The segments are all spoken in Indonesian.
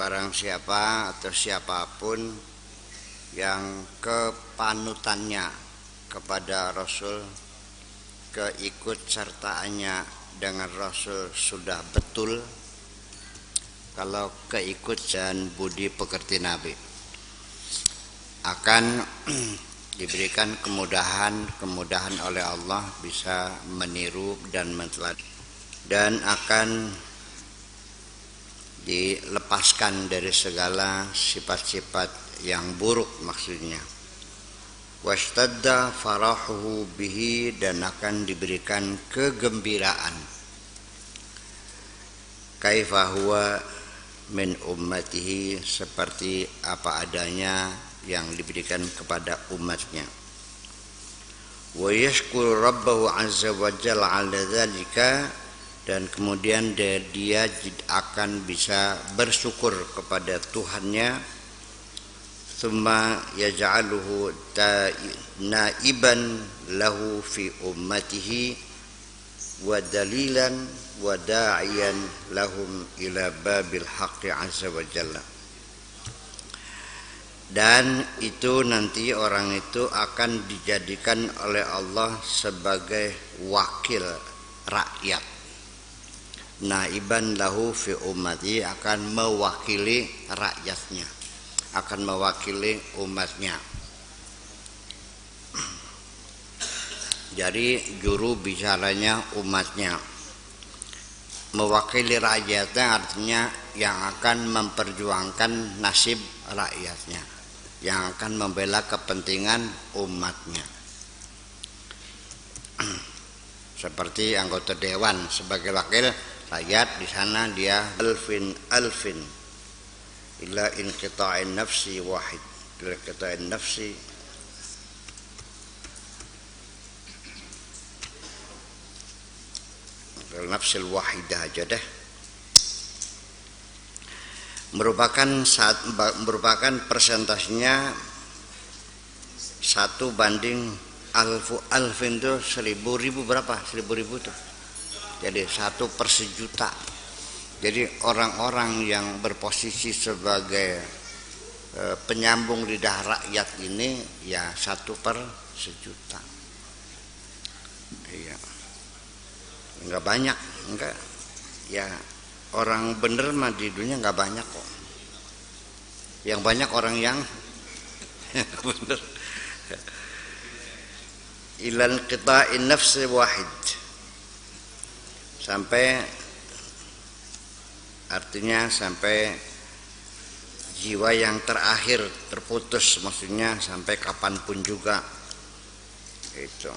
barang siapa atau siapapun yang kepanutannya kepada Rasul, keikut sertaannya dengan Rasul sudah betul, kalau keikut dan budi pekerti Nabi, akan diberikan kemudahan oleh Allah bisa meniru dan menteladani, dan akan dilepaskan dari segala sifat-sifat yang buruk maksudnya. Washtadda farahuhu bihi, dan akan diberikan kegembiraan. Kaifa huwa min ummatihi, seperti apa adanya yang diberikan kepada umatnya. Wa yashkuru rabbahu azza wa jalla ala dzalika, dan kemudian dia akan bisa bersyukur kepada Tuhannya. Tsumma yaj'aluhu naiban lahu fi ummatihi wa dalilan wa da'iyan lahum ila babil haqqi azza wa jalla. Dan itu nanti orang itu akan dijadikan oleh Allah sebagai wakil rakyat. Naiban lahu fi ummati, akan mewakili rakyatnya, akan mewakili umatnya. Jadi juru bicaranya umatnya, mewakili rakyatnya artinya yang akan memperjuangkan nasib rakyatnya, yang akan membela kepentingan umatnya. Seperti anggota dewan sebagai wakil rakyat, di sana dia alfin ila inqita'in nafsi wahid, ila inqita'in nafsi nafsil wahidah aja deh. Merupakan persentasenya 1:1000. Alfin itu 1000 berapa? 1000 tuh. Jadi 1/1.000.000. Jadi orang-orang yang berposisi sebagai penyambung lidah rakyat ini ya 1/1.000.000. Iya. Enggak banyak, enggak. Ya orang bener mah di dunia enggak banyak kok. Yang banyak orang yang bener. Ilal qita'in nafsi wahid, sampai artinya sampai jiwa yang terakhir terputus, maksudnya sampai kapanpun juga itu.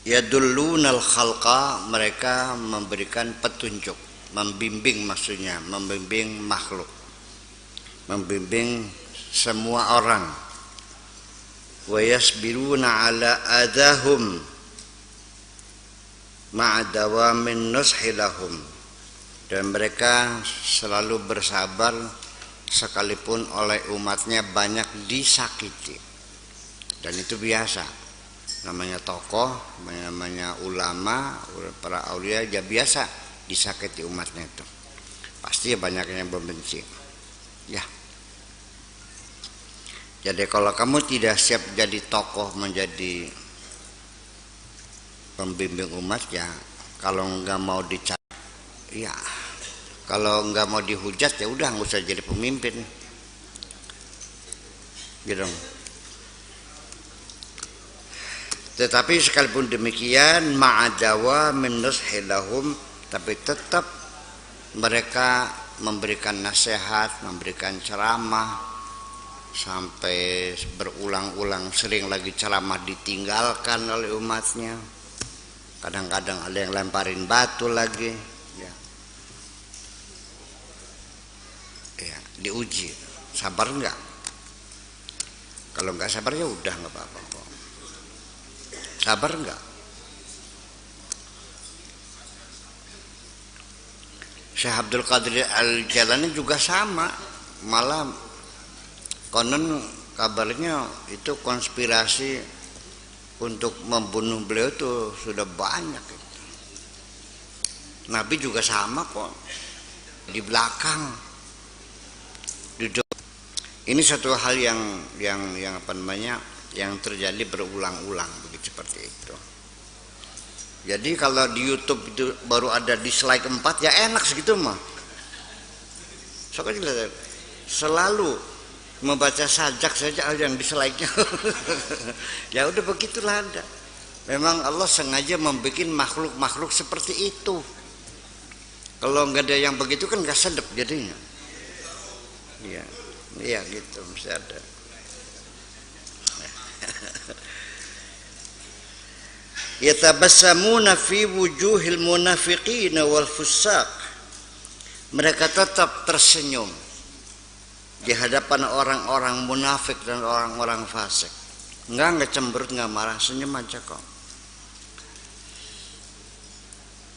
Yadullunal khalqa, mereka memberikan petunjuk, membimbing, maksudnya membimbing makhluk, membimbing semua orang. Wa yasbiruna ala adahum ma'a dawamin nushi lahum, dan mereka selalu bersabar sekalipun oleh umatnya banyak disakiti. Dan itu biasa, namanya tokoh, namanya ulama, para aulia, ya biasa disakiti umatnya itu. Pasti banyak yang membenci. Ya. Jadi kalau kamu tidak siap jadi tokoh, menjadi pembimbing umat, ya kalau nggak mau dicari, ya kalau nggak mau dihujat, ya udah nggak usah jadi pemimpin. Gitu. Tetapi sekalipun demikian, ma'adawa min nushi lahum, tapi tetap mereka memberikan nasihat, memberikan ceramah, sampai berulang-ulang, sering lagi ceramah ditinggalkan oleh umatnya. Kadang-kadang ada yang lemparin batu lagi, ya. Ya, diuji, sabar enggak? Kalau enggak sabar ya udah enggak apa-apa kok. Sabar enggak? Syekh Abdul Qadir Al-Jalani juga sama, malah konon kabarnya itu konspirasi untuk membunuh beliau itu sudah banyak. Nabi juga sama kok, di belakang duduk. Ini satu hal yang apa namanya, yang terjadi berulang-ulang begitu, seperti itu. Jadi kalau di YouTube itu baru ada dislike 4 ya enak segitu mah. Soalnya selalu membaca sajak saja yang dislike-nya. Ya udah begitulah ada. Memang Allah sengaja membuat makhluk-makhluk seperti itu. Kalau nggak ada yang begitu kan nggak sedap jadinya. Iya, iya gitu mesti ada. Yatabassamuna fi wujuhil munafiqina wal fussaq. Mereka tetap tersenyum di hadapan orang-orang munafik dan orang-orang fasik. Enggak cemberut, enggak marah, senyum aja kok.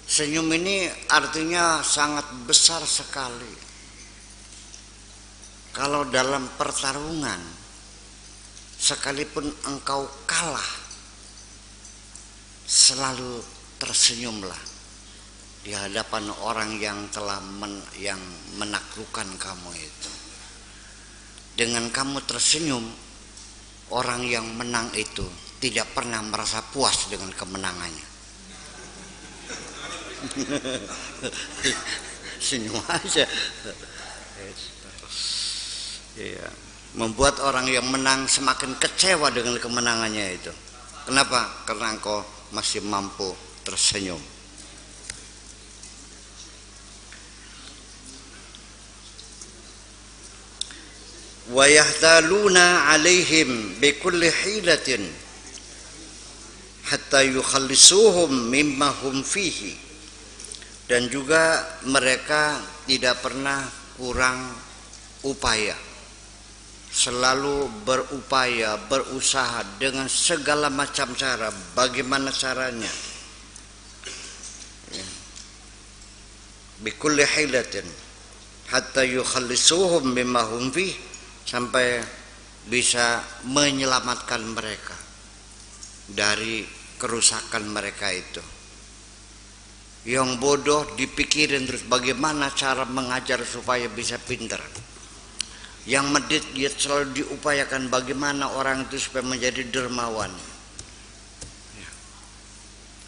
Senyum ini artinya sangat besar sekali. Kalau dalam pertarungan, sekalipun engkau kalah, selalu tersenyumlah di hadapan orang yang telah yang menaklukkan kamu itu. Dengan kamu tersenyum, orang yang menang itu tidak pernah merasa puas dengan kemenangannya. Senyum aja. Iya. Membuat orang yang menang semakin kecewa dengan kemenangannya itu. Kenapa? Karena engkau masih mampu tersenyum. Wa yahtaluna alaihim bikulli hilatin hatta yukhallisuhum mimma hum fihi. Dan juga mereka tidak pernah kurang upaya, selalu berupaya, berusaha dengan segala macam cara. Bagaimana caranya? Bikulli hilatin hatta yukhallisuhum mimma hum fihi, sampai bisa menyelamatkan mereka dari kerusakan mereka itu. Yang bodoh dipikirin terus bagaimana cara mengajar supaya bisa pintar. Yang medit dia selalu diupayakan bagaimana orang itu supaya menjadi dermawan.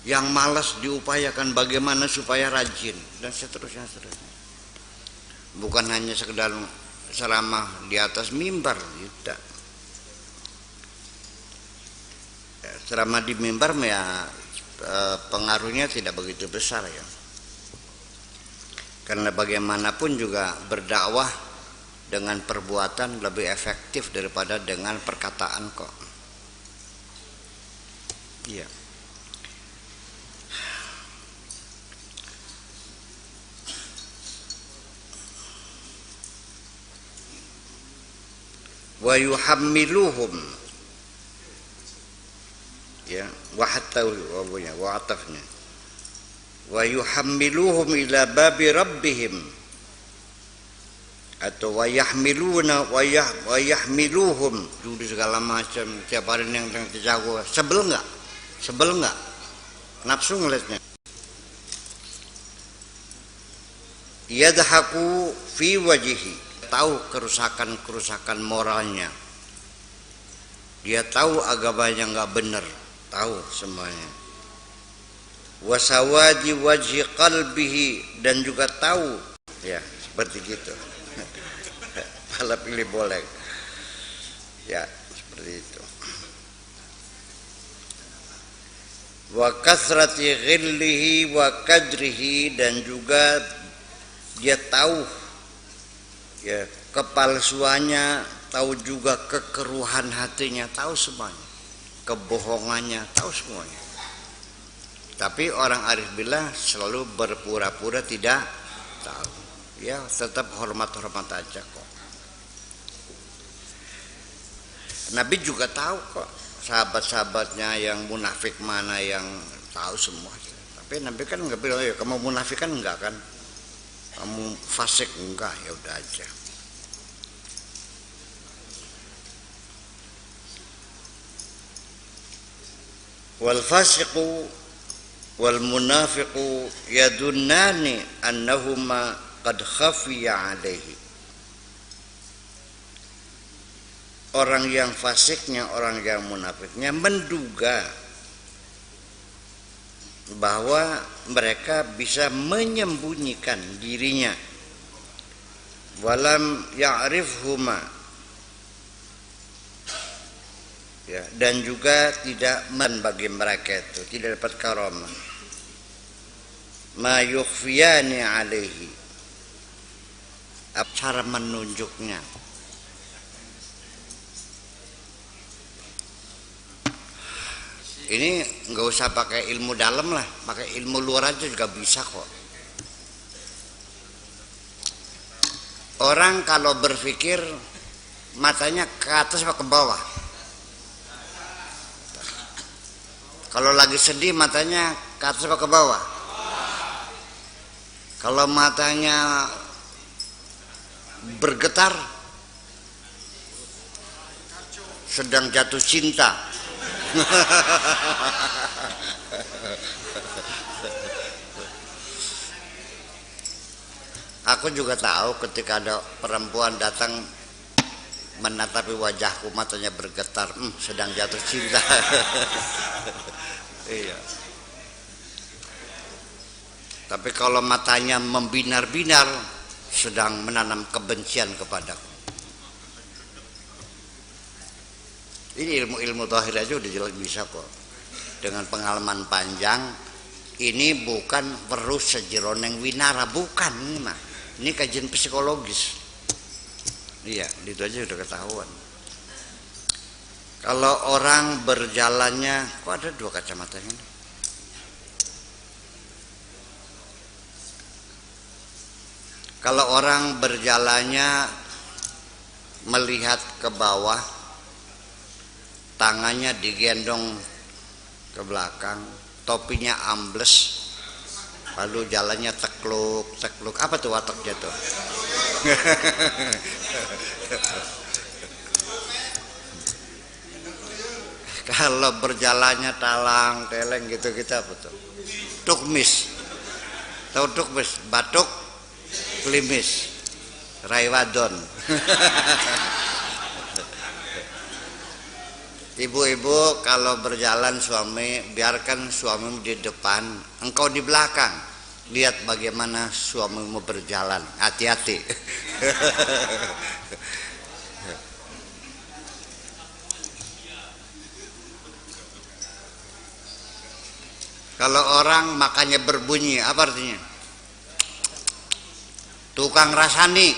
Yang malas diupayakan bagaimana supaya rajin, dan seterusnya. Bukan hanya sekedar ceramah di atas mimbar, tidak. Ceramah di mimbar ya pengaruhnya tidak begitu besar ya. Karena bagaimanapun juga berdakwah dengan perbuatan lebih efektif daripada dengan perkataan kok. Iya. Wa yuhammiluhum, ya, wa hatta wa atafnya wa yuhammiluhum ila babi rabbihim, atau wa yahmiluna wa yahmiluhum, jadi segala macam tiap hari yang terjago. Sebel enggak nafsu ngeliatnya. Yadhaku fi wajhi, tahu kerusakan moralnya. Dia tahu agamanya enggak benar, tahu semuanya. Wasawadi wajhi qalbihi, dan juga tahu ya seperti gitu. Pala pilih boleh ya seperti itu. Wa kasrati ghillihi wa kadrihi, dan juga dia tahu ya kepalsuannya, tahu juga kekeruhan hatinya, tahu semuanya, kebohongannya, tahu semuanya. Tapi orang arif billah selalu berpura-pura tidak tahu. Ya tetap hormat-hormat aja kok. Nabi juga tahu kok sahabat-sahabatnya yang munafik mana, yang tahu semua. Tapi Nabi kan nggak bilang ya kamu munafik kan, enggak kan, kamu fasik enggak, ya udah aja. Wal fasiqu wal munafiqu yadunnani annahuma qad khafiya alaihi. Orang yang fasiknya, orang yang munafiknya menduga bahwa mereka bisa menyembunyikan dirinya, walam ya'rifhuma, ya, dan juga tidak bagi mereka itu tidak dapat karamah, ma yukhfiyani alaihi, cara menunjuknya. Ini nggak usah pakai ilmu dalam lah, pakai ilmu luar aja juga bisa kok. Orang kalau berpikir matanya ke atas atau ke bawah. Kalau lagi sedih matanya ke atas atau ke bawah. Kalau matanya bergetar sedang jatuh cinta. Aku juga tahu ketika ada perempuan datang menatapi wajahku matanya bergetar, sedang jatuh cinta. Iya. Tapi kalau matanya membinar-binar sedang menanam kebencian kepadaku. Ini ilmu zahir aja udah jelas bisa kok. Dengan pengalaman panjang, ini bukan perlu sejeroneng winara, bukan ini mah. Ini kajian psikologis. Iya, itu aja udah ketahuan. Kalau orang berjalannya, kok ada dua kacamata ini? Kalau orang berjalannya melihat ke bawah, tangannya digendong ke belakang, topinya ambles, lalu jalannya tekluk. Apa tuh wataknya tuh? Kalau berjalannya talang teleng gitu kita apa tuh? Tukmis. Tahu tukmis? Batuk, klimis, raywadon. Ibu-ibu kalau berjalan suami, biarkan suamimu di depan, engkau di belakang. Lihat bagaimana suamimu berjalan, hati-hati. Kalau orang makannya berbunyi, apa artinya? Tukang rasani.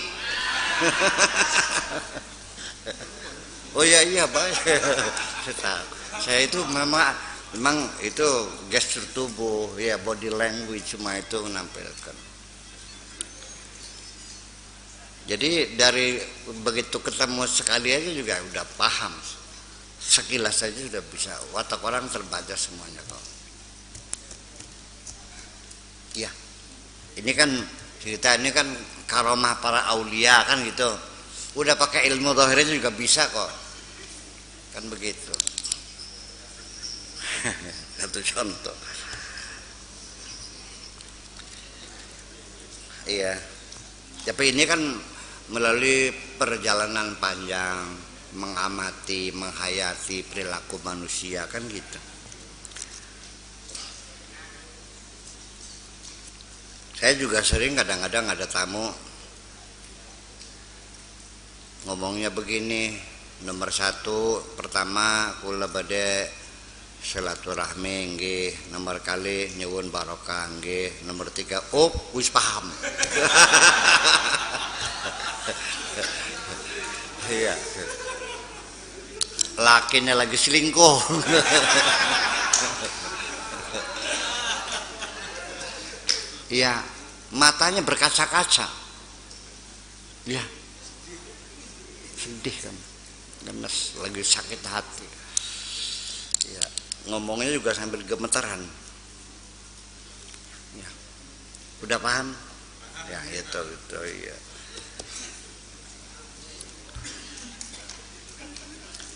Oh iya Pak. Saya itu memang itu gestur tubuh, ya body language cuma itu menampilkan. Jadi dari begitu ketemu sekali aja juga udah paham. Sekilas saja sudah bisa. Watak orang terbaca semuanya kok. Ya. Ini kan cerita ini kan karomah para aulia kan gitu. Udah pakai ilmu zahirnya juga bisa kok. Kan begitu. Satu contoh. Iya. Tapi ini kan melalui perjalanan panjang, mengamati, menghayati perilaku manusia kan gitu. Saya juga sering kadang-kadang ada tamu ngomongnya begini, nomor satu pertama kula bade silaturahmi nggih, nomor kali nyuwun barokah nggih, nomor tiga wis paham. Iya. Lakinya lagi selingkuh. Iya, matanya berkaca-kaca. Ya. Sedih kan. Gemes, lagi sakit hati. Ya, ngomongnya juga sambil gemetaran. Ya. Udah paham? Ya, itu ya.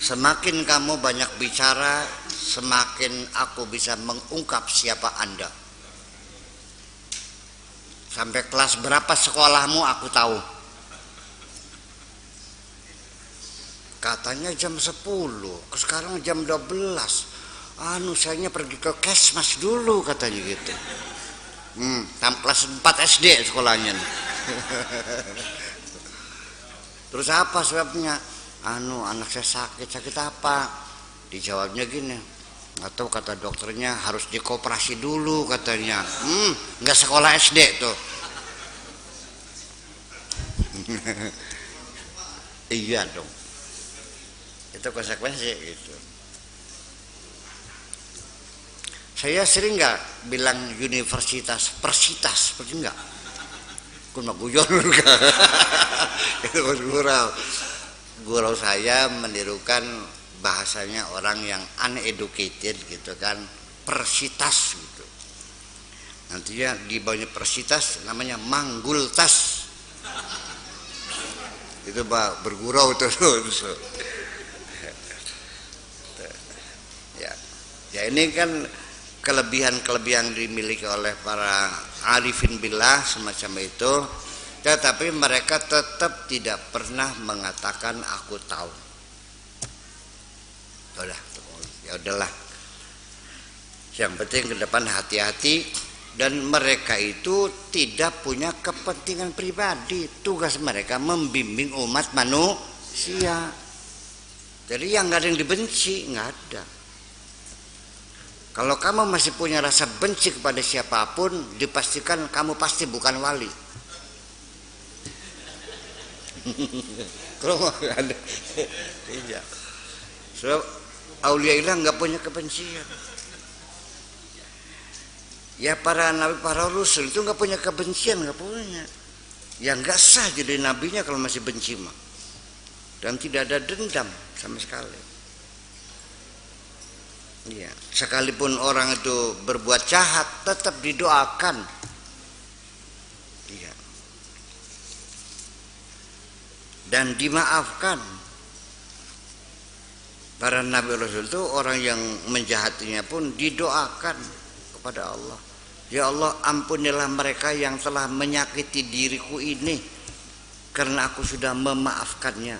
Semakin kamu banyak bicara, semakin aku bisa mengungkap siapa Anda. Sampai kelas berapa sekolahmu aku tahu. Katanya jam 10, sekarang jam 12. Sayanya pergi ke Kesmas dulu katanya gitu. Kelas 4 SD sekolahnya. Terus apa sebabnya? Anak saya sakit apa? Dijawabnya gini, atau kata dokternya harus dikoperasi dulu katanya. Nggak sekolah SD tuh. Iya dong, itu konsekuensi gitu. Saya sering nggak bilang universitas, persitas, seperti enggak? Kun guyon itu gurau saya menirukan bahasanya orang yang uneducated gitu kan, persitas gitu. Nantinya di bawahnya persitas namanya manggultas. Itu bergurau terus. Ya ini kan kelebihan-kelebihan dimiliki oleh para arifin billah semacam itu, tetapi mereka tetap tidak pernah mengatakan aku tahu. Ya udahlah. Yang penting ke depan hati-hati, dan mereka itu tidak punya kepentingan pribadi. Tugas mereka membimbing umat manusia. Jadi yang nggak ada yang dibenci, nggak ada. Kalau kamu masih punya rasa benci kepada siapapun, dipastikan kamu pasti bukan wali. Kalau ada, tidak. So, auliaillah nggak punya kebencian. Ya para nabi, para rasul itu nggak punya kebencian, nggak punya. Ya nggak sah jadi nabinya kalau masih benci mah. Dan tidak ada dendam sama sekali. Ya, sekalipun orang itu berbuat jahat tetap didoakan. Ya. Dan dimaafkan. Para nabi rasul itu orang yang menjahatinya pun didoakan kepada Allah. Ya Allah, ampunilah mereka yang telah menyakiti diriku ini, karena aku sudah memaafkannya.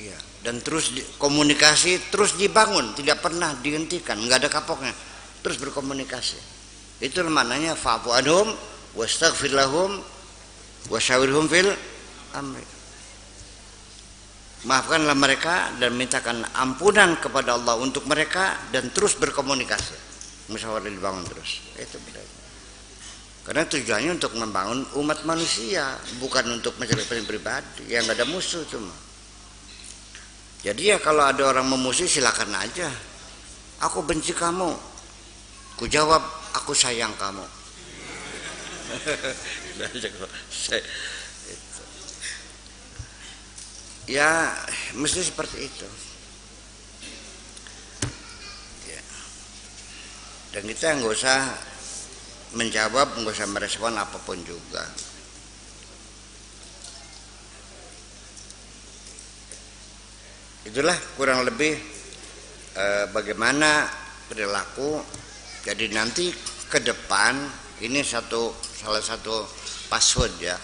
Ya. Dan terus komunikasi terus dibangun, tidak pernah dihentikan, nggak ada kapoknya, terus berkomunikasi. Itu namanya fa'fu anhum wastaghfir lahum wasyawirhum fil amri. Maafkanlah mereka dan mintakan ampunan kepada Allah untuk mereka, dan terus berkomunikasi, musyawarah dibangun terus. Itu bedanya. Karena tujuannya untuk membangun umat manusia, bukan untuk mencari pribadi yang nggak ada musuh cuma. Jadi ya kalau ada orang memusuhi silakan aja. Aku benci kamu. Ku jawab aku sayang kamu. Ya mesti seperti itu. Ya. Dan kita nggak usah menjawab, nggak usah merespon apapun juga. Itulah kurang lebih bagaimana perilaku. Jadi nanti ke depan ini salah satu password ya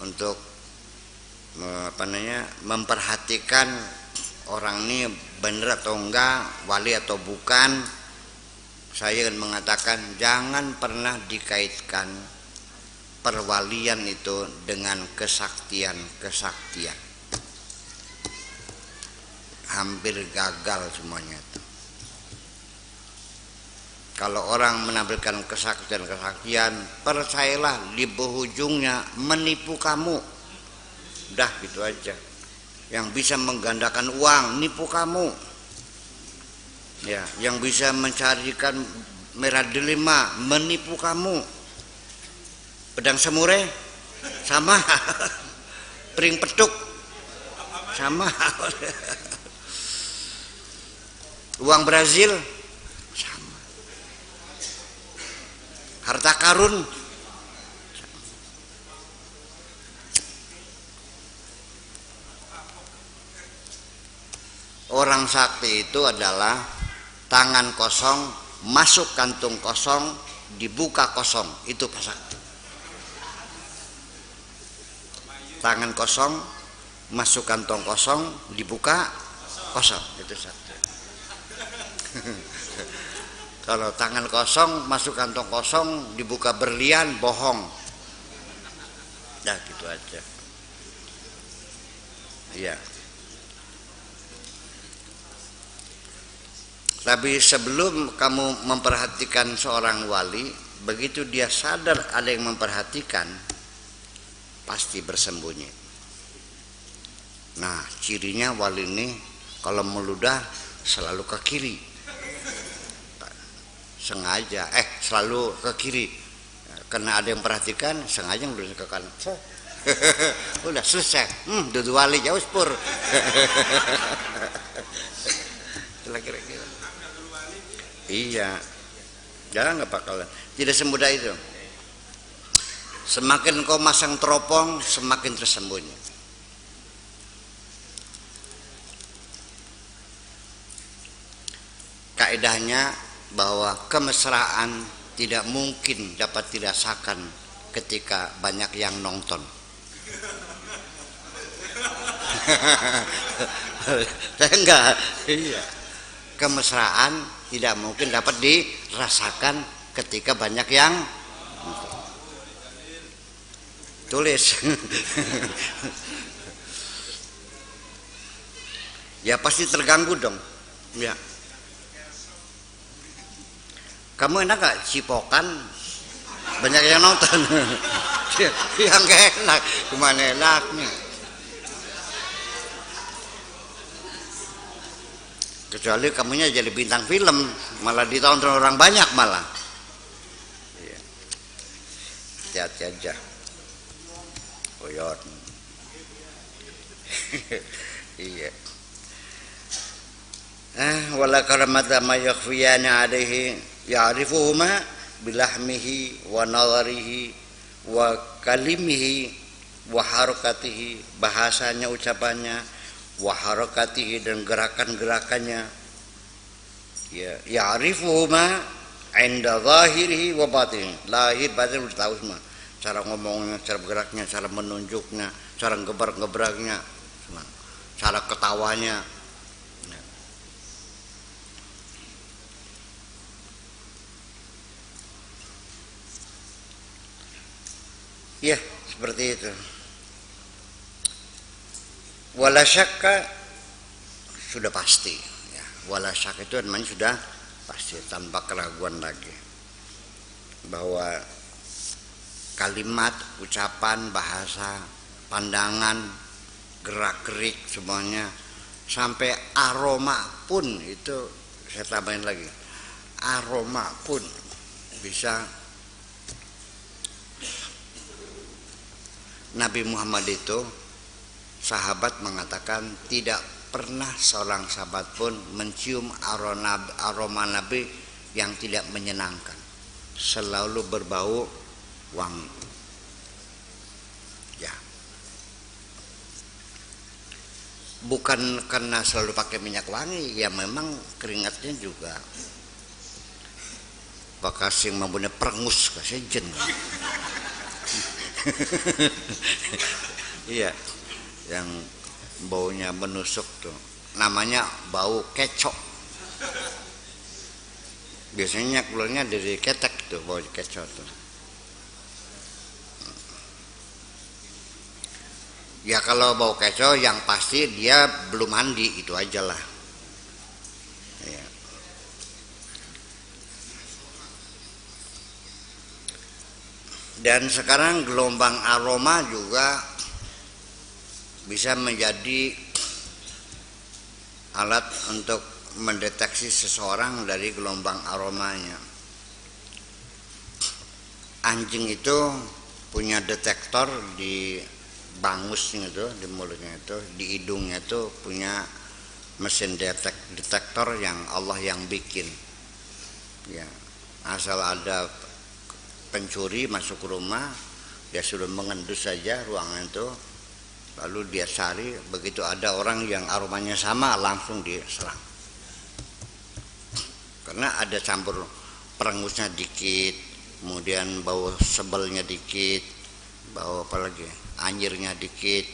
untuk memperhatikan orang ini benar atau enggak, wali atau bukan. Saya ingin mengatakan jangan pernah dikaitkan perwalian itu dengan kesaktian. Hampir gagal semuanya itu. Kalau orang menampilkan kesaktian, percayalah di ujungnya menipu kamu. Udah gitu aja. Yang bisa menggandakan uang nipu kamu. Ya, yang bisa mencarikan merah delima menipu kamu. Pedang semure sama. Pring petuk sama. Uang Brazil sama. Harta karun sama. Orang sakti itu adalah tangan kosong, masuk kantung kosong, dibuka kosong. Itu Pak Sakti. Tangan kosong, masuk kantong kosong, dibuka kosong. Itu sakti. Kalau tangan kosong, masuk kantong kosong, dibuka berlian, bohong. Ya gitu aja. Iya. Tapi sebelum kamu memperhatikan seorang wali, begitu dia sadar ada yang memperhatikan, pasti bersembunyi. Nah, cirinya wali ini kalau meludah selalu ke kiri. Sengaja, selalu ke kiri. Karena ada yang perhatikan, sengaja meludah ke kanan. Udah selesai. Dudu wali jauh spur. Kira-kira. Iya, jangan nggak bakalan. Tidak semudah itu. Semakin kau masang teropong, semakin tersembunyi. Kaedahnya bahwa kemesraan tidak mungkin dapat dirasakan ketika banyak yang nonton. Enggak, iya. Kemesraan tidak mungkin dapat dirasakan ketika banyak yang tulis. Ya pasti terganggu dong. Ya. Kamu enak gak cipokan banyak yang nonton? Yang gak enak, gimana enaknya? Kecuali kamunya jadi bintang film, malah ditonton orang banyak malah. Ya. Hati-hati aja. Koyor. Iya. Wala karamata ma yakhfiyana alaihi ya'rifuhuma bilahmihi wa nazarihi wa kalimihi wa harakatihi, bahasanya, ucapannya, wa harakatihi, dan gerakan-gerakannya. Ya, ya'rifuhuma 'inda zahirihi wa batinihi. Lahir batin udah tahu semua. Cara ngomongnya, cara bergeraknya, cara menunjuknya, cara ngebrak-ngebraknya, cara ketawanya. Ya, seperti itu. Wala syakka, sudah pasti ya. Wala syakka itu namanya sudah pasti, tanpa keraguan lagi, bahwa kalimat, ucapan, bahasa, pandangan, gerak-gerik semuanya, sampai aroma pun, itu saya tambahin lagi, aroma pun bisa. Nabi Muhammad itu, sahabat mengatakan tidak pernah seorang sahabat pun mencium aroma Nabi yang tidak menyenangkan, selalu berbau wangi. Ya, bukan karena selalu pakai minyak wangi, ya memang keringatnya juga bekas yang mempunyai perengus, kasih jen. Iya, yang baunya menusuk tuh, namanya bau kecok. Biasanya keluarnya dari ketek tuh, bau kecok tuh. Ya kalau bau kecok yang pasti dia belum mandi, itu aja lah. Ya. Dan sekarang gelombang aroma juga bisa menjadi alat untuk mendeteksi seseorang dari gelombang aromanya. Anjing itu punya detektor di bangusnya itu, di mulutnya itu, di hidungnya itu punya mesin detektor yang Allah yang bikin. Ya, asal ada pencuri masuk ke rumah, dia sudah mengendus saja ruangan itu, lalu dia cari, begitu ada orang yang aromanya sama langsung diserang, karena ada campur perengusnya dikit, kemudian bau sebelnya dikit, bau apa lagi, anjirnya dikit.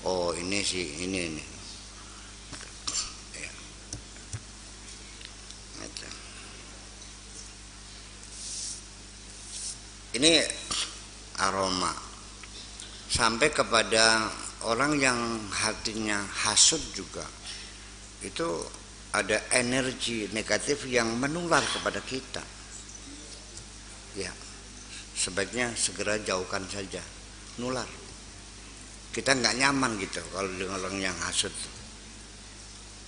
Oh ini sih ini ya. Ini aroma sampai kepada orang yang hatinya hasud juga, itu ada energi negatif yang menular kepada kita. Ya, sebaiknya segera jauhkan saja, nular. Kita nggak nyaman gitu kalau dengan orang yang hasud.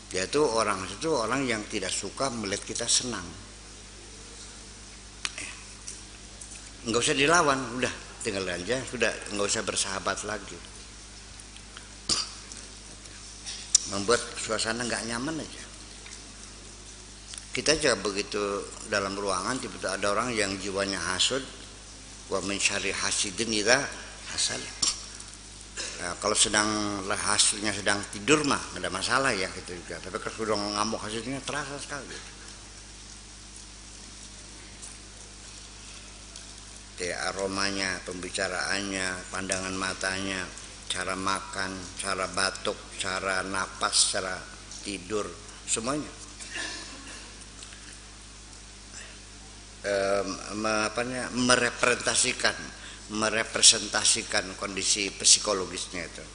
Dia itu orang yang tidak suka melihat kita senang. Nggak usah dilawan, udah tinggal aja, sudah nggak usah bersahabat lagi. Membuat suasana nggak nyaman aja. Kita juga begitu dalam ruangan, tiba-tiba ada orang yang jiwanya hasud, wa min syarri hasidin idza hasad. Nah, kalau sedang hasilnya sedang tidur mah nggak ada masalah ya gitu juga. Tapi kalau sudah ngamuk hasilnya terasa sekali. Ya, aromanya, pembicaraannya, pandangan matanya, cara makan, cara batuk, cara napas, cara tidur, semuanya merepresentasikan kondisi psikologisnya itu.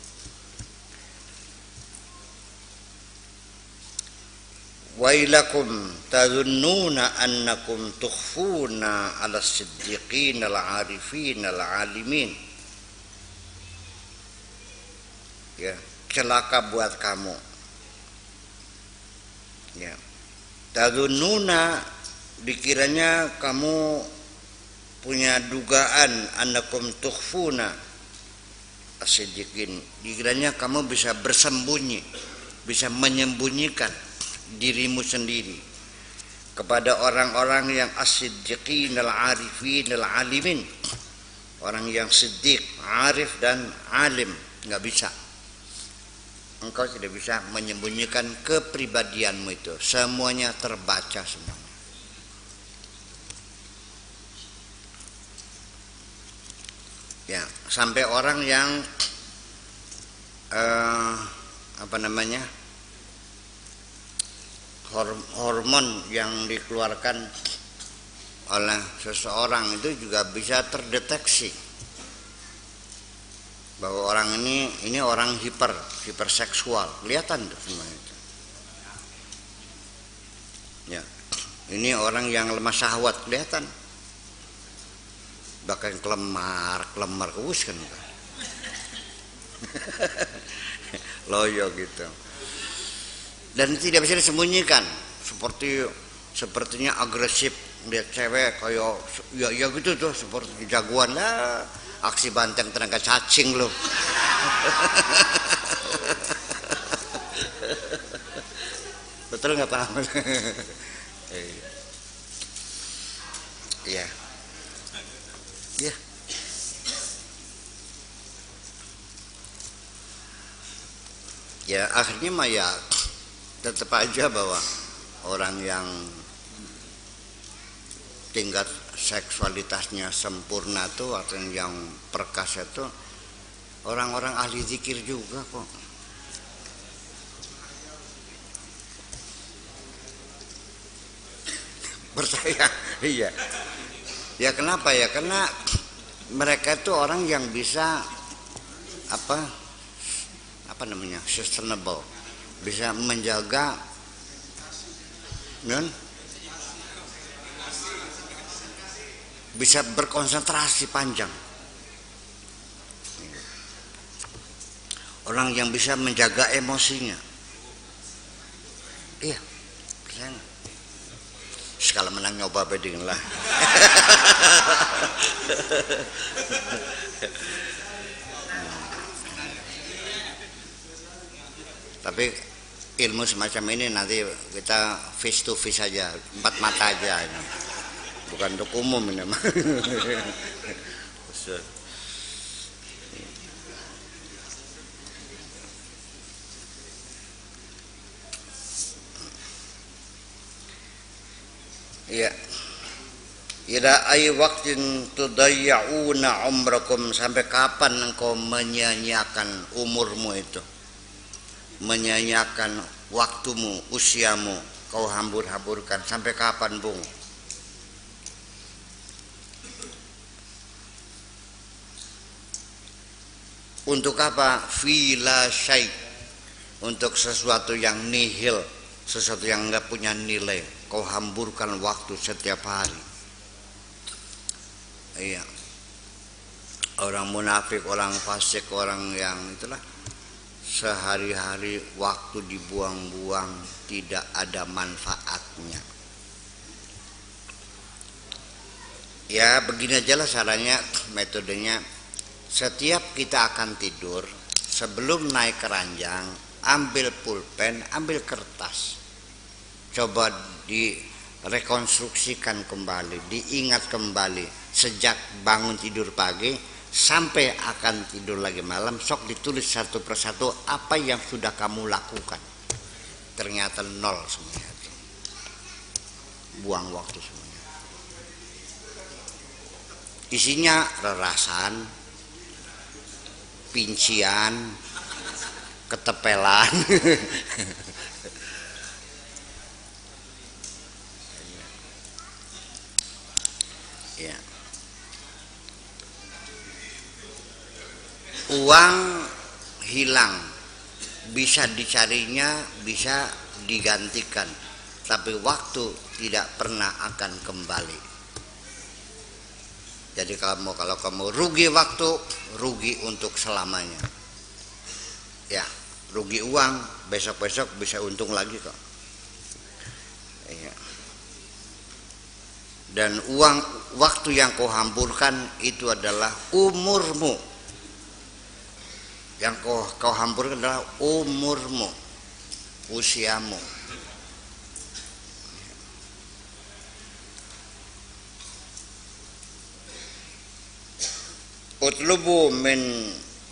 Wailakum tadhunnuna annakum tukhfuna 'ala siddiqin al-'arifin al-'alimin. Ya, celaka buat kamu. Ya. Tadhunnuna, dikiranya kamu punya dugaan, annakum tukhfuna as-siddiqin, dikiranya kamu bisa bersembunyi, bisa menyembunyikan dirimu sendiri kepada orang-orang yang as-siddiqin al-arifin al-alimin, orang yang siddiq, arif dan alim. Nggak bisa, engkau tidak bisa menyembunyikan kepribadianmu itu, semuanya terbaca semua. Ya, sampai orang yang hormon yang dikeluarkan oleh seseorang itu juga bisa terdeteksi bahwa orang ini orang hiperseksual, kelihatan tuh semuanya itu. Ya, ini orang yang lemah syahwat, kelihatan. Bahkan kelemar kewus kan. Loyo gitu. Dan tidak bisa disembunyikan, sepertinya agresif, lihat cewek kayak ya gitu tuh, seperti jagoan lah, aksi banteng tenaga cacing loh. Betul nggak paham? Iya. Ya. Ya akhirnya mah ya tetap aja bahwa orang yang tingkat seksualitasnya sempurna tuh atau yang perkasa itu orang-orang ahli zikir juga kok. Percaya? Iya. Ya kenapa ya? Karena mereka itu orang yang bisa sustainable, bisa menjaga bisa berkonsentrasi panjang, orang yang bisa menjaga emosinya. Iya, sekali menang nyoba beding lah. Tapi ilmu semacam ini nanti kita face to face aja, empat mata aja, bukan untuk umum ini. Ya, ila ay waqtin tudayya'una umrakum, sampai kapan engkau menyia-nyiakan umurmu itu, menyia-nyiakan waktumu, usiamu, kau hambur-hamburkan sampai kapan, Bung? Untuk apa? Fila syai', untuk sesuatu yang nihil, sesuatu yang enggak punya nilai, kau hamburkan waktu setiap hari. Iya. Orang munafik, orang fasik, orang yang itulah sehari-hari waktu dibuang-buang, tidak ada manfaatnya. Ya begini aja lah caranya, metodenya. Setiap kita akan tidur, sebelum naik ke ranjang, ambil pulpen, ambil kertas, coba direkonstruksikan kembali, diingat kembali sejak bangun tidur pagi sampai akan tidur lagi malam. Sok ditulis satu persatu apa yang sudah kamu lakukan. Ternyata nol semuanya itu, buang waktu semuanya. Isinya rerasan, pincian, ketepelan. Ya. Uang hilang, bisa dicarinya, bisa digantikan, tapi waktu tidak pernah akan kembali. Jadi kalau kamu rugi waktu, rugi untuk selamanya. Ya, rugi uang, besok-besok bisa untung lagi kok. Ya. Dan waktu yang kau hamburkan itu adalah umurmu. Yang kau hamburkan adalah umurmu, usiamu. Utlubu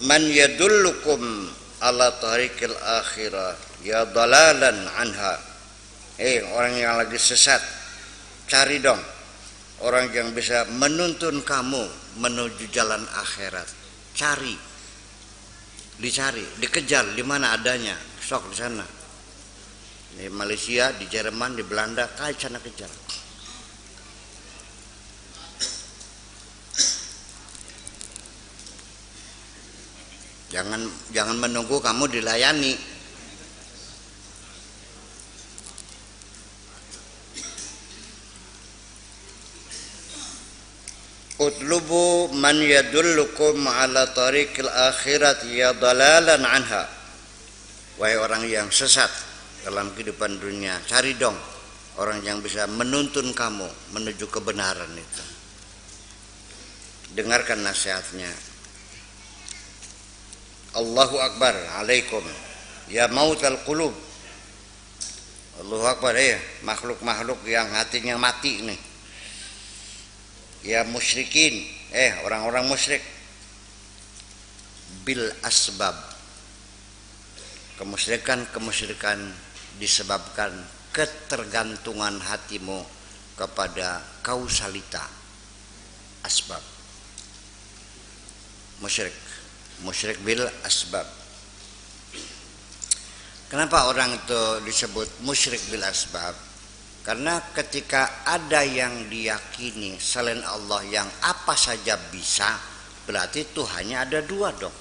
man yadullukum ala tariqil akhirah ya dalalan anha. Orang yang lagi sesat, cari dong orang yang bisa menuntun kamu menuju jalan akhirat. Cari, dicari, dikejar di mana adanya, sok di sana. Di Malaysia, di Jerman, di Belanda, kai sana kejar. Jangan menunggu kamu dilayani. Utlubu man yadullukum ala tariqil akhirat ya dalalan anha. Wahai orang yang sesat dalam kehidupan dunia, cari dong orang yang bisa menuntun kamu menuju kebenaran itu. Dengarkan nasihatnya. Allahu Akbar alaikum ya mautal qulub. Allahu Akbar, makhluk-makhluk yang hatinya mati nih. Ya musyrikin, orang-orang musyrik. Bil asbab, kemusyrikan disebabkan ketergantungan hatimu kepada kausalita, asbab. Musyrik bil asbab. Kenapa orang itu disebut musyrik bil asbab? Karena ketika ada yang diyakini selain Allah yang apa saja bisa, berarti Tuhannya ada dua dong.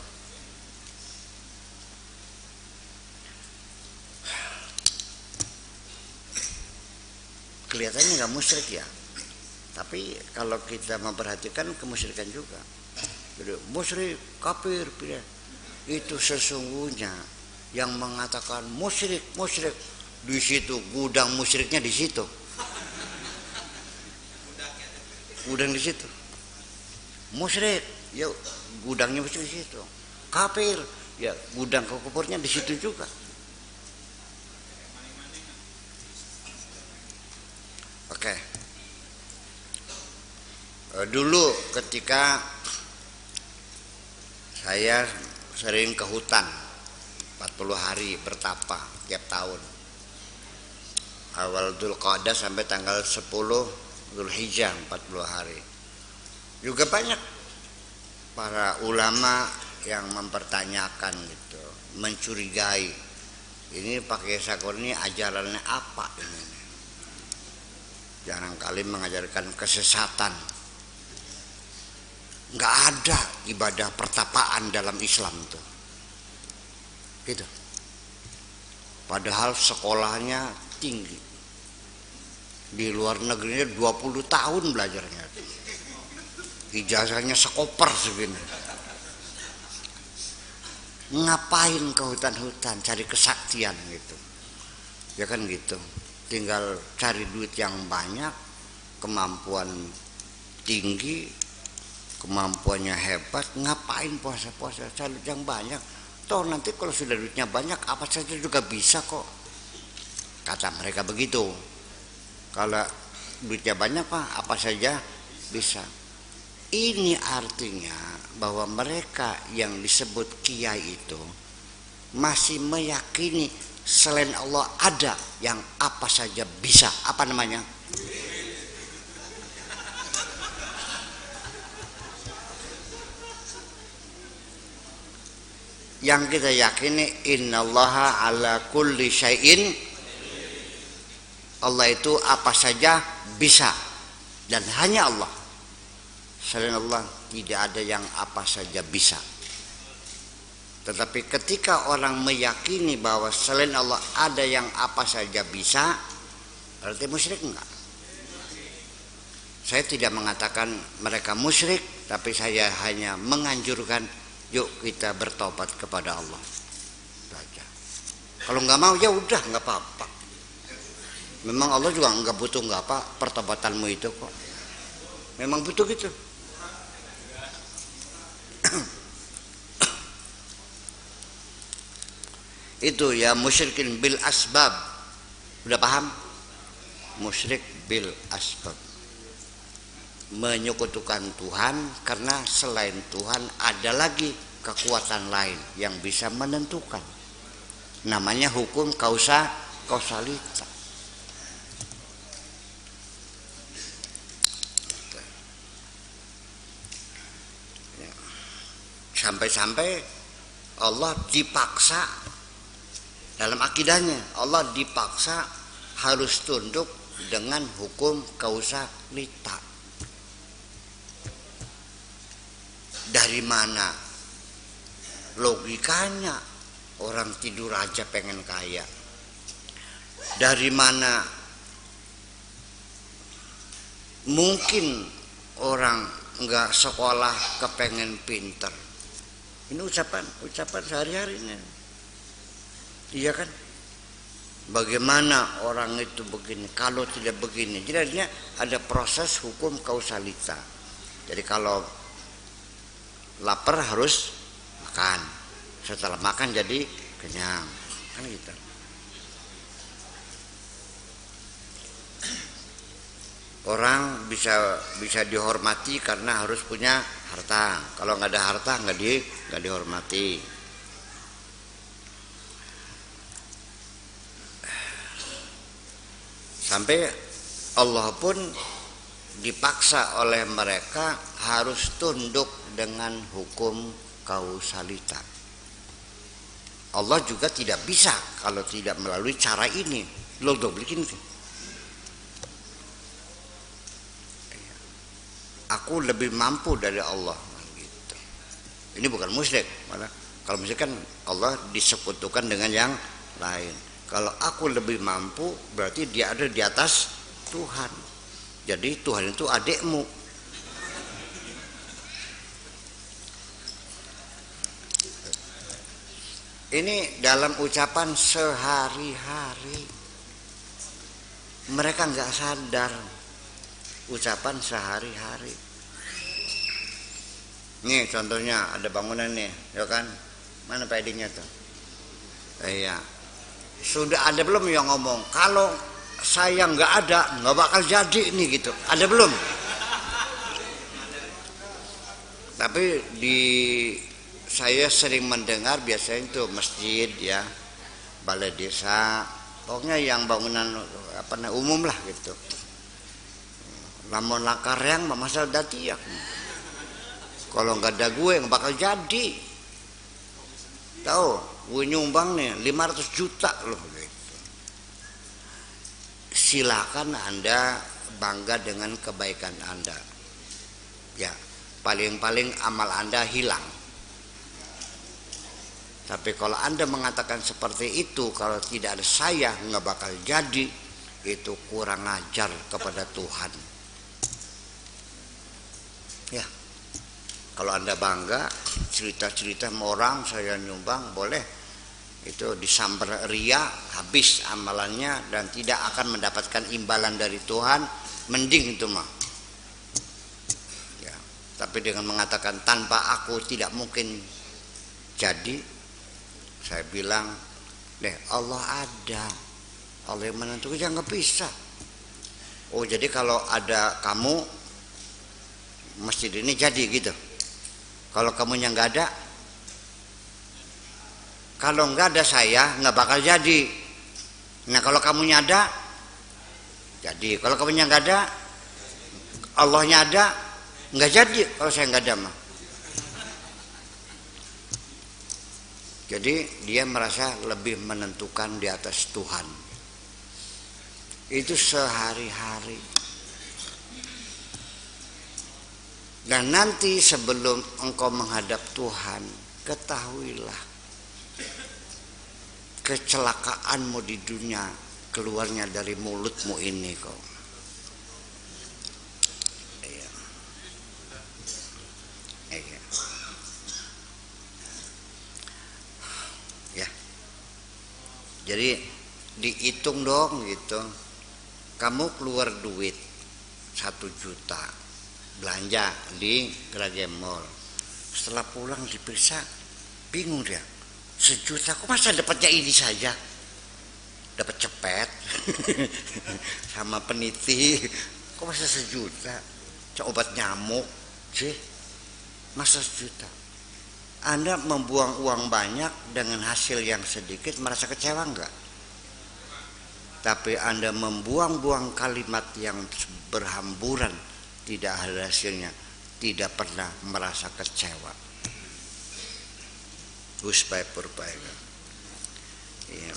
Kelihatannya nggak musyrik ya, tapi kalau kita memperhatikan kemusyrikan juga. Jadi musyrik, kafir, itu sesungguhnya yang mengatakan musyrik di situ, gudang musyriknya di situ, gudang di situ. Musyrik, ya gudangnya musyrik di situ. Kafir, ya gudang kekuburnya di situ juga. Oke. Dulu ketika saya sering ke hutan 40 hari bertapa tiap tahun. awal Dzulqa'dah sampai tanggal 10 Dzulhijjah, 40 hari. Juga banyak para ulama yang mempertanyakan gitu, mencurigai ini pakai sakur ini ajarannya apa ini. Jarang kali mengajarkan kesesatan. Nggak ada ibadah pertapaan dalam Islam tuh. Gitu. Padahal sekolahnya tinggi. Di luar negerinya 20 tahun belajarnya. Ijazahnya sekoper segini. Ngapain ke hutan-hutan cari kesaktian gitu. Ya kan gitu. Tinggal cari duit yang banyak, kemampuan tinggi, kemampuannya hebat, ngapain puasa-puasa cari yang banyak. Toh nanti kalau sudah duitnya banyak apa saja juga bisa kok. Kata mereka begitu. Kalau duitnya banyak Pak, apa saja bisa. Ini artinya bahwa mereka yang disebut kiai itu masih meyakini selain Allah ada yang apa saja bisa. Apa namanya? Yang kita yakini innallaha ala kulli syai'in, Allah itu apa saja bisa, dan hanya Allah. Selain Allah tidak ada yang apa saja bisa. Tetapi ketika orang meyakini bahwa selain Allah ada yang apa saja bisa, berarti musyrik enggak? Saya tidak mengatakan mereka musyrik, tapi saya hanya menganjurkan yuk kita bertobat kepada Allah saja. Kalau nggak mau ya udah nggak apa-apa. Memang Allah juga nggak butuh nggak apa pertobatanmu itu kok. Memang butuh gitu. Itu ya musyrikin bil asbab. Udah paham? Musyrik bil asbab. Menyekutukan Tuhan karena selain Tuhan ada lagi kekuatan lain yang bisa menentukan. Namanya hukum kausalita. Sampai-sampai Allah dipaksa dalam akidahnya, Allah dipaksa harus tunduk dengan hukum kausalita. Dari mana logikanya orang tidur aja pengen kaya? Dari mana mungkin orang enggak sekolah kepengen pinter? Ini ucapan sehari-hari ini. Iya kan? Bagaimana orang itu begini kalau tidak begini? Jadi ada proses hukum kausalita. Jadi kalau lapar harus makan, setelah makan jadi kenyang, kan gitu. Orang bisa dihormati karena harus punya harta. Kalau nggak ada harta nggak dihormati. Sampai Allah pun dipaksa oleh mereka harus tunduk dengan hukum kausalita. Allah juga tidak bisa kalau tidak melalui cara ini. Lo bikin itu. Aku lebih mampu dari Allah. Gitu. Ini bukan musyrik. Malah kalau musyrik kan Allah disekutukan dengan yang lain. Kalau aku lebih mampu berarti dia ada di atas Tuhan. Jadi Tuhan itu adikmu. Ini dalam ucapan sehari-hari. Mereka nggak sadar ucapan sehari-hari. Nih contohnya ada bangunan nih, ya kan? Mana PD-nya tuh? Iya. Sudah ada belum yang ngomong kalau saya nggak ada nggak bakal jadi nih gitu? Ada belum? Tapi saya sering mendengar biasanya itu masjid ya, balai desa pokoknya yang bangunan umum lah gitu. Lamun lakareang mah masal dati aku. Kalau nggak ada gue nggak bakal jadi. Tahu, gue nyumbang nih 500 juta loh gitu. Silakan Anda bangga dengan kebaikan Anda. Ya, paling-paling amal Anda hilang. Tapi kalau Anda mengatakan seperti itu, kalau tidak ada saya nggak bakal jadi, itu kurang ajar kepada Tuhan. Ya, kalau Anda bangga cerita-cerita sama orang saya nyumbang boleh, itu disambar ria, habis amalannya dan tidak akan mendapatkan imbalan dari Tuhan, mending itu mah. Ya, tapi dengan mengatakan tanpa aku tidak mungkin jadi, saya bilang Allah ada, Allah yang menentukan, jangan bisa. Oh jadi kalau ada kamu masjid ini jadi gitu. Kalau kamunya nggak ada, kalau nggak ada saya nggak bakal jadi. Nah kalau kamunya ada, jadi. Kalau kamunya nggak ada, Allahnya ada, nggak jadi. Kalau saya nggak ada mah. Jadi dia merasa lebih menentukan di atas Tuhan. Itu sehari-hari. Dan nanti sebelum engkau menghadap Tuhan, ketahuilah kecelakaanmu di dunia keluarnya dari mulutmu ini kok. Iya. Iya. Ya. Jadi dihitung dong gitu. Kamu keluar duit 1 juta. Belanja di Grage Mall, setelah pulang diperiksa bingung dia, 1 juta kok masa dapatnya ini saja, dapat cepet sama peniti, kok masa 1 juta, obat nyamuk sih masa 1 juta. Anda membuang uang banyak dengan hasil yang sedikit, merasa kecewa enggak? Tapi Anda membuang-buang kalimat yang berhamburan, tidak ada hasilnya, tidak pernah merasa kecewa. Husbai purbaika. Iya.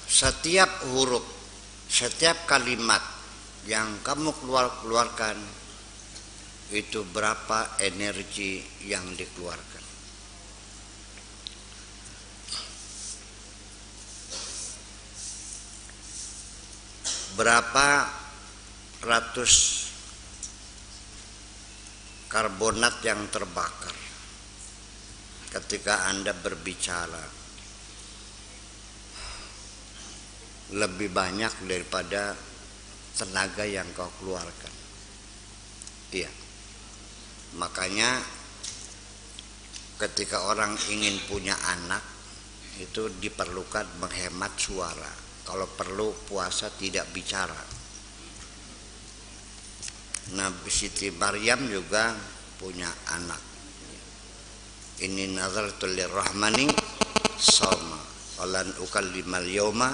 Setiap huruf, setiap kalimat yang kamu keluarkan itu berapa energi yang dikeluarkan. Berapa ratus karbonat yang terbakar ketika Anda berbicara, lebih banyak daripada tenaga yang kau keluarkan. Iya. Makanya ketika orang ingin punya anak itu diperlukan menghemat suara. Kalau perlu puasa tidak bicara. Nabi Siti Maryam juga punya anak. Ini nazartu lirrahmani shauma walan ukallimal yauma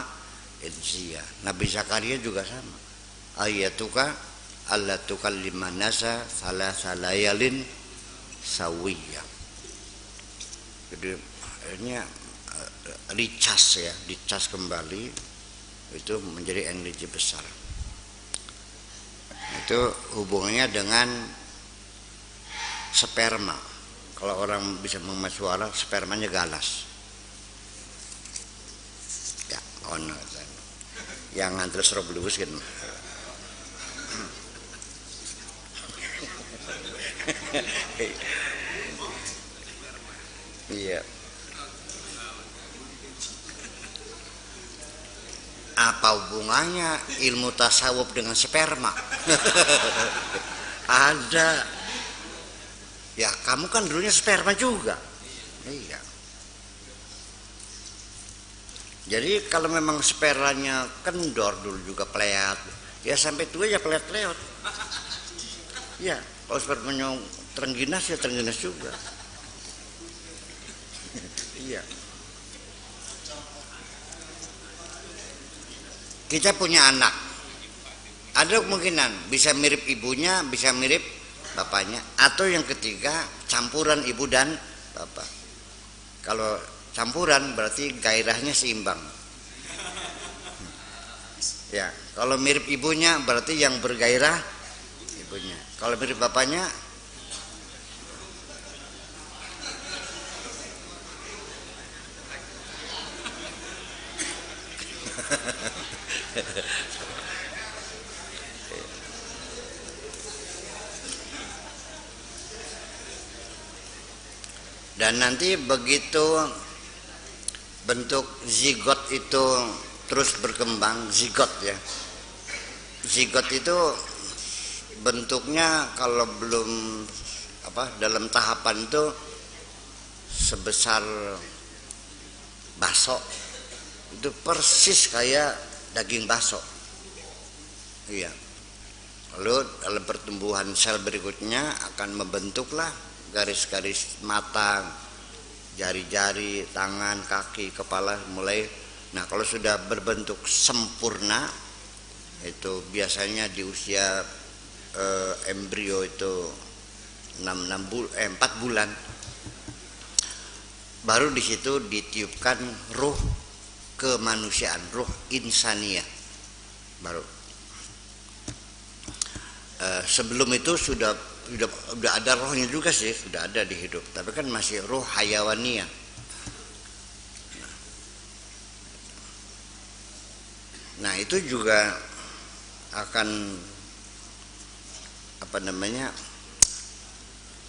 insiya. Nabi Zakaria juga sama. Ayatuka alla tukalliman nasa salasa layalin sawiyya. Jadi akhirnya dicas kembali, itu menjadi energi besar. Itu hubungannya dengan sperma. Kalau orang bisa mengemas suara, spermanya galas. Ya, yang nganter serobulus kan. Iya. Apa hubungannya ilmu tasawuf dengan sperma? Ada. Ya kamu kan dulunya sperma juga. Iya. Jadi kalau memang spermanya kendor dulu juga peleat, ya sampai tua ya peleot-peleot. Ya kalau spermanya terengginas ya terengginas juga. Iya. Kita punya anak, ada kemungkinan bisa mirip ibunya, bisa mirip bapaknya, atau yang ketiga campuran ibu dan bapak. Kalau campuran berarti gairahnya seimbang. Ya, kalau mirip ibunya berarti yang bergairah ibunya. Kalau mirip bapaknya dan nanti begitu bentuk zigot itu terus berkembang, zigot ya. Zigot itu bentuknya kalau belum dalam tahapan itu sebesar bakso, itu persis kayak daging bakso. Iya. Lalu dalam pertumbuhan sel berikutnya akan membentuklah garis-garis mata, jari-jari, tangan, kaki, kepala mulai. Nah, kalau sudah berbentuk sempurna itu biasanya di usia embrio itu 4 bulan baru di situ ditiupkan ruh kemanusiaan, ruh insaniyah baru. Sebelum itu sudah ada rohnya juga sih, sudah ada di hidup, tapi kan masih ruh hayawaniyah. Nah, itu juga akan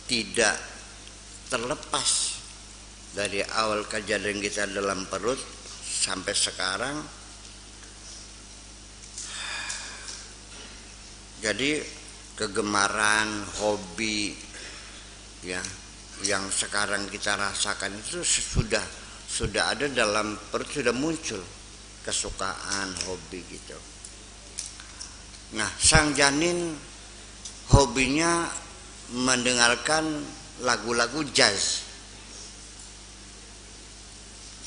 tidak terlepas dari awal kejadian kita dalam perut sampai sekarang. Jadi kegemaran, hobi ya yang sekarang kita rasakan itu sudah ada dalam perut, sudah muncul kesukaan, hobi gitu. Nah, sang janin hobinya mendengarkan lagu-lagu jazz,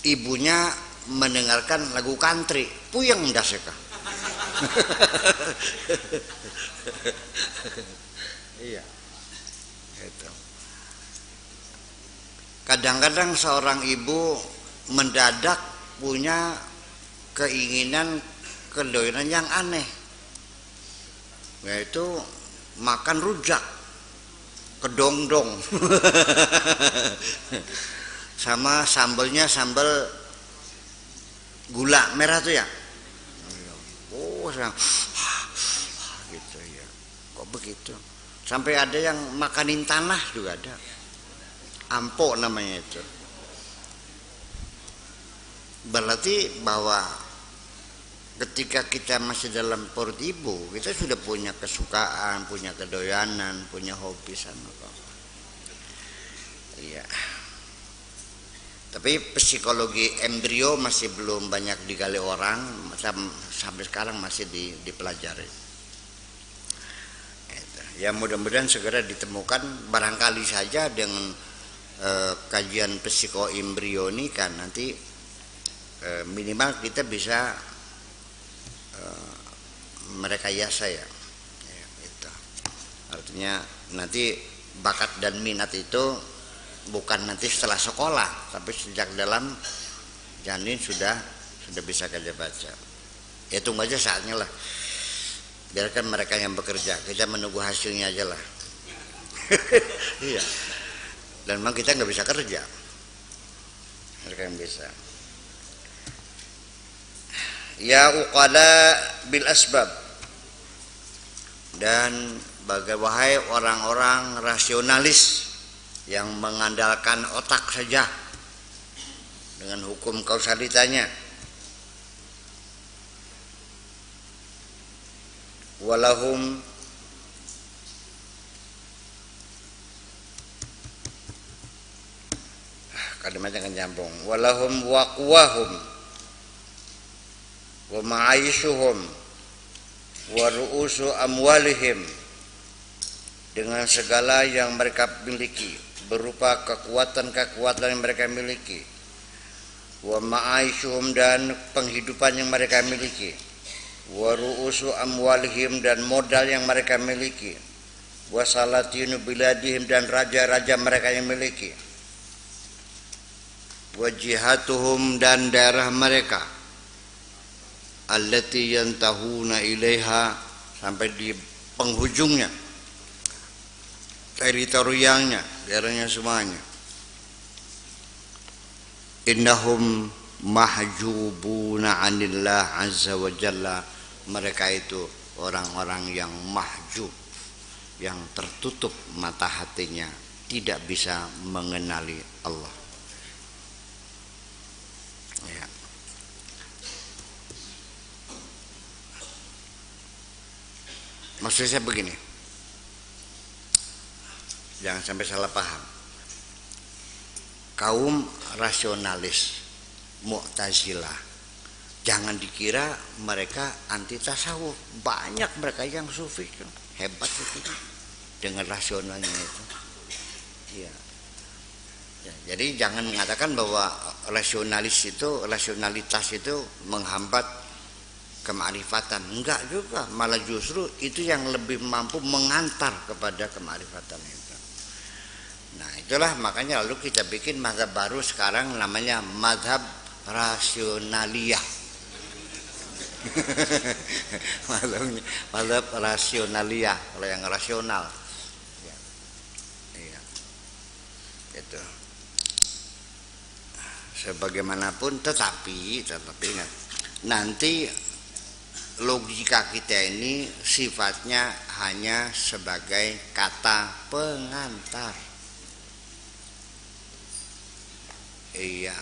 ibunya mendengarkan lagu country, puyeng daseka. Iya, itu. Kadang-kadang seorang ibu mendadak punya keinginan, kedoyanan yang aneh, yaitu makan rujak, kedongdong, sama sambalnya sambal gula merah tuh ya. Oh, gitu ya. Kok begitu? Sampai ada yang makanin tanah juga ada. Ampok namanya itu. Berarti bahwa ketika kita masih dalam perut ibu, kita sudah punya kesukaan, punya kedoyanan, punya hobi sama kok. Iya. Tapi psikologi embrio masih belum banyak digali orang, sampai sekarang masih dipelajari. Ya, mudah-mudahan segera ditemukan, barangkali saja dengan kajian psikoembrio ini kan nanti minimal kita bisa merekayasa ya, itu. Artinya nanti bakat dan minat itu bukan nanti setelah sekolah, tapi sejak dalam janin sudah bisa kerja baca. Ya, tunggu aja saatnya lah. Biarkan mereka yang bekerja, kita menunggu hasilnya aja lah. Iya. Dan memang kita nggak bisa kerja, mereka yang bisa. Ya uqala bil asbab, dan wahai orang-orang rasionalis yang mengandalkan otak saja dengan hukum kausalitanya. Walahum kalimatnya kan nyambung. Walahum waqwahum wa ma'aishuhum wa ru'usu amwalihim, dengan segala yang mereka miliki berupa kekuatan yang mereka miliki, wa ma'aishuhum dan penghidupan yang mereka miliki, wa ru'usu amwalihim dan modal yang mereka miliki, wa salatinu biladihim dan raja-raja mereka yang miliki, wa jihatuhum dan daerah mereka, allati yantahuna ilaiha sampai di penghujungnya, teritorialnya, daerahnya semuanya. Innahum mahjubuna 'anillah azza wa jalla, mereka itu orang-orang yang mahjub, yang tertutup mata hatinya, tidak bisa mengenali Allah. Ya. Maksud saya begini, jangan sampai salah paham. Kaum rasionalis Mu'tazilah, jangan dikira mereka anti tasawuf. Banyak mereka yang sufi, hebat itu dengan rasionalnya itu. Ya. Ya, jadi jangan mengatakan bahwa rasionalitas itu menghambat kemarifatan. Enggak juga, malah justru itu yang lebih mampu mengantar kepada kemarifatan itu. Nah itulah makanya lalu kita bikin mazhab baru sekarang namanya mazhab rasionaliyah. Mazhab rasionaliyah, kalau yang rasional. Ya. Iya. Itu. Sebagaimanapun tetapi ingat, nanti logika kita ini sifatnya hanya sebagai kata pengantar. Iya,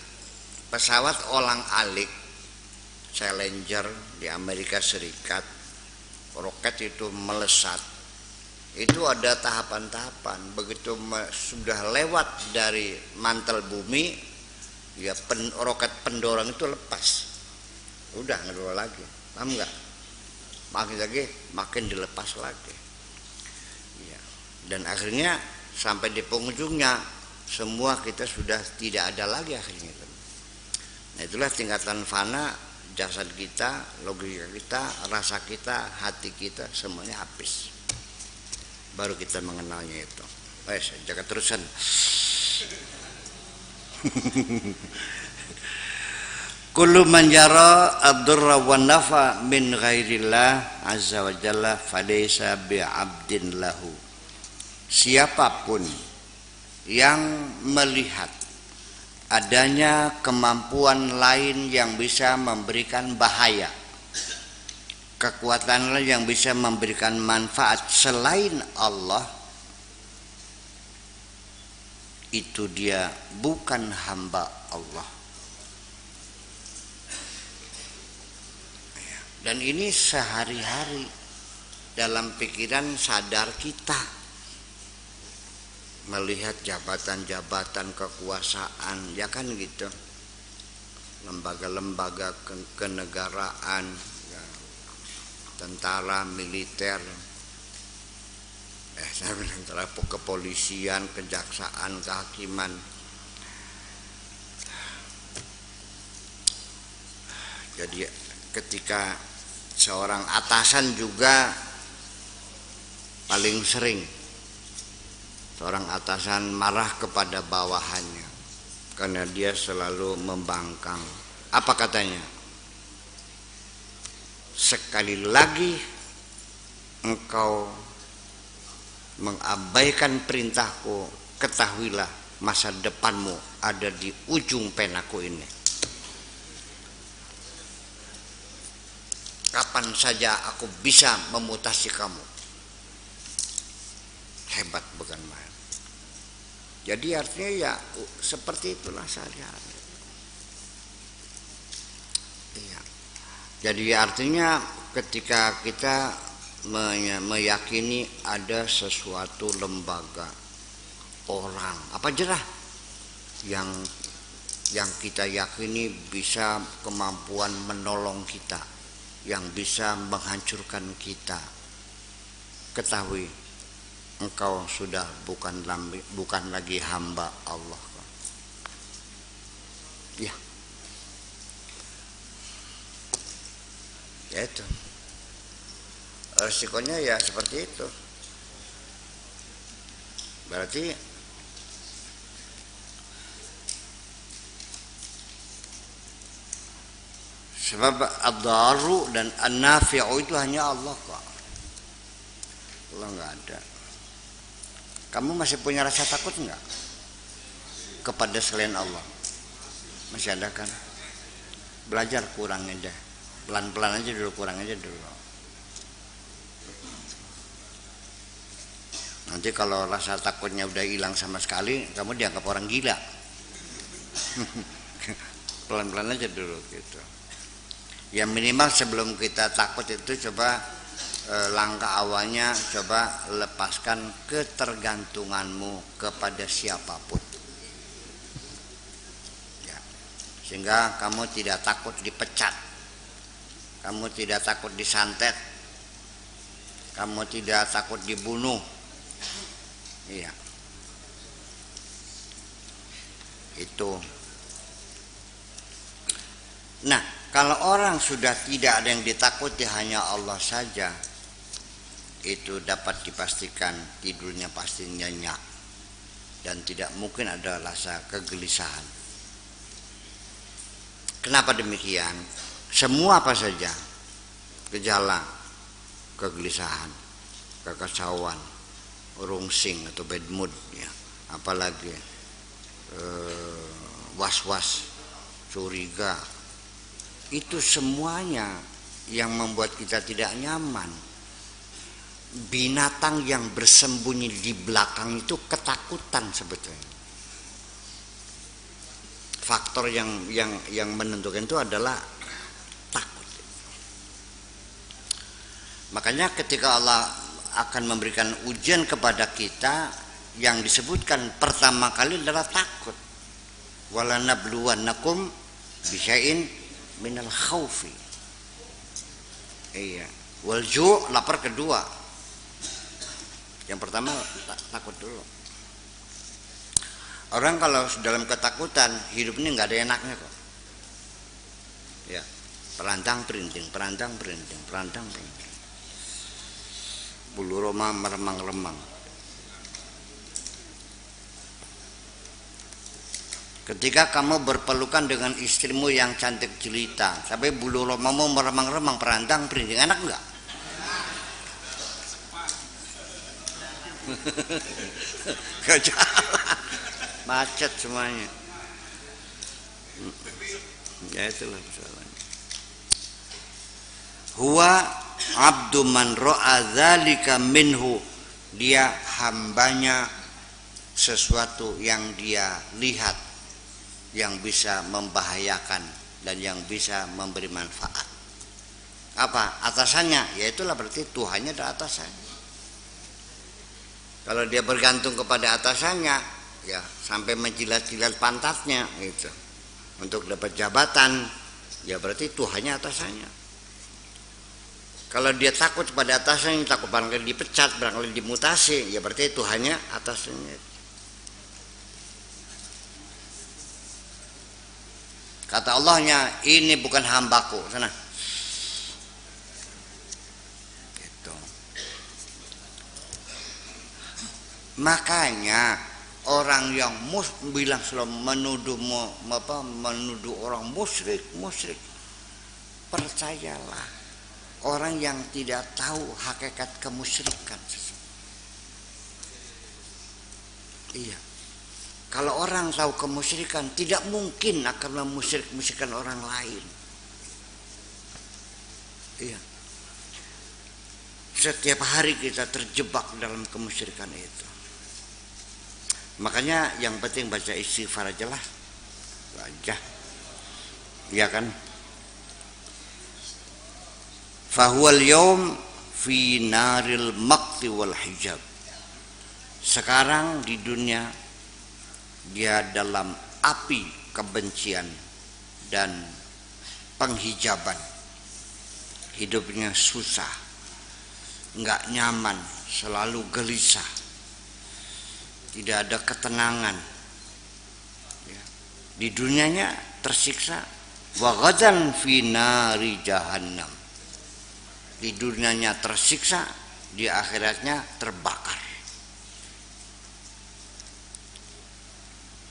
pesawat olang-alik Challenger di Amerika Serikat, roket itu melesat, itu ada tahapan-tahapan. Begitu sudah lewat dari mantel bumi, ya roket pendorong itu lepas, udah ngedorong lagi, paham nggak? Makin lagi makin dilepas lagi, ya. Dan akhirnya sampai di penghujungnya semua kita sudah tidak ada lagi akhirnya. Nah itulah tingkatan fana, jasad kita, logika kita, rasa kita, hati kita, semuanya habis. Baru kita mengenalnya itu. Jaga terusan. Kullu man yara ad-durra wan nafa min ghairillah azza wa jalla falaysa bi'abdin lahu. Siapapun yang melihat adanya kemampuan lain yang bisa memberikan bahaya, kekuatan lain yang bisa memberikan manfaat selain Allah, itu dia bukan hamba Allah. Dan ini sehari-hari dalam pikiran sadar kita. Melihat jabatan-jabatan kekuasaan, ya kan gitu, lembaga-lembaga kenegaraan, ya, tentara, militer, antara kepolisian, kejaksaan, kehakiman. Jadi ketika seorang atasan juga paling sering seorang atasan marah kepada bawahannya karena dia selalu membangkang. Apa katanya? Sekali lagi engkau mengabaikan perintahku, ketahuilah masa depanmu ada di ujung penaku ini. Kapan saja aku bisa memutasi kamu. Hebat bukan main. Jadi artinya ya seperti itulah sehari-hari. Iya. Jadi artinya ketika kita meyakini ada sesuatu lembaga, orang, apa jerah yang kita yakini bisa kemampuan menolong kita, yang bisa menghancurkan kita, ketahui engkau sudah bukan lagi hamba Allah. Ya, Ya itu resikonya ya seperti itu. Berarti sebab ad-daru dan an-nafi'u itu hanya Allah kok. Allah nggak ada. Kamu masih punya rasa takut nggak kepada selain Allah? Masih ada kan? Belajar kurangin deh, pelan-pelan aja dulu, kurang aja dulu. Nanti kalau rasa takutnya udah hilang sama sekali, kamu dianggap orang gila. Pelan-pelan aja dulu gitu. Ya minimal sebelum kita takut itu coba langkah awalnya coba lepaskan ketergantunganmu kepada siapapun. Ya. Sehingga kamu tidak takut dipecat. Kamu tidak takut disantet. Kamu tidak takut dibunuh. Iya. Itu. Nah, kalau orang sudah tidak ada yang ditakuti, hanya Allah saja, itu dapat dipastikan tidurnya pasti nyenyak dan tidak mungkin ada rasa kegelisahan. Kenapa demikian? Semua apa saja gejala kegelisahan, kekacauan, rungsing atau bad mood ya, apalagi was-was, curiga, itu semuanya yang membuat kita tidak nyaman. Binatang yang bersembunyi di belakang itu ketakutan sebetulnya. Faktor yang menentukan itu adalah takut. Makanya ketika Allah akan memberikan ujian kepada kita, yang disebutkan pertama kali adalah takut. Wala nabluwannakum bisyai'in minal khaufi. Iya. Wal ju', lapar kedua. Yang pertama takut dulu. Orang kalau dalam ketakutan hidup ini nggak ada enaknya kok. Ya, perantang perinting, perantang perinting, perantang perinting. Bulu roma meremang-remang. Ketika kamu berpelukan dengan istrimu yang cantik jelita, sampai bulu romamu meremang-remang, perantang perinting, enak nggak? Gak jalan, macet semuanya. Ya itulah persoalannya. Huwa abdu man ra'a dzalika minhu, dia hambanya sesuatu yang dia lihat yang bisa membahayakan dan yang bisa memberi manfaat. Apa atasannya? Ya itulah berarti Tuhannya adalah atasannya. Kalau dia bergantung kepada atasannya, ya sampai menjilat-jilat pantatnya gitu untuk dapat jabatan, ya berarti Tuhannya atasannya. Kalau dia takut kepada atasannya, takut barangkali dipecat, barangkali dimutasi, ya berarti Tuhannya atasannya. Kata Allahnya, ini bukan hambaku, sana. Gitu. Makanya orang yang bilang selalu menuduh orang musyrik, percayalah, orang yang tidak tahu hakikat kemusyrikan. Iya. Kalau orang tahu kemusyrikan, tidak mungkin akan memusyrik-musyrikan orang lain. Iya. Setiap hari kita terjebak dalam kemusyrikan itu. Makanya yang penting baca istighfar aja lah. Aja. Iya kan? Fahuwal yawm fi naril maqti wal hijab. Sekarang di dunia dia dalam api kebencian dan penghijaban. Hidupnya susah, nggak nyaman, selalu gelisah, tidak ada ketenangan. Ya. Di dunianya tersiksa. Wa ghadan fi nari jahannam. di dunianya tersiksa, di akhiratnya terbakar.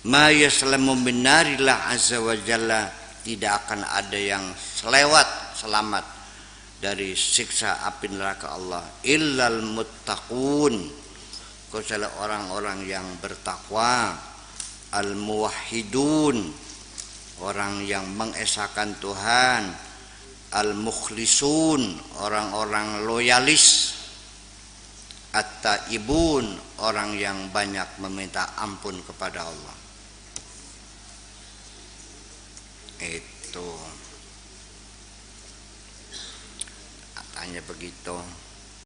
Ma yaslamu min narillah azza wa jalla, tidak akan ada yang selamat dari siksa api neraka Allah illal muttaqun, kecuali orang-orang yang bertakwa, al muwahhidun, orang yang mengesahkan Tuhan, al mukhlisun, orang-orang loyalis, at-taibun, orang yang banyak meminta ampun kepada Allah. Itu katanya begitu.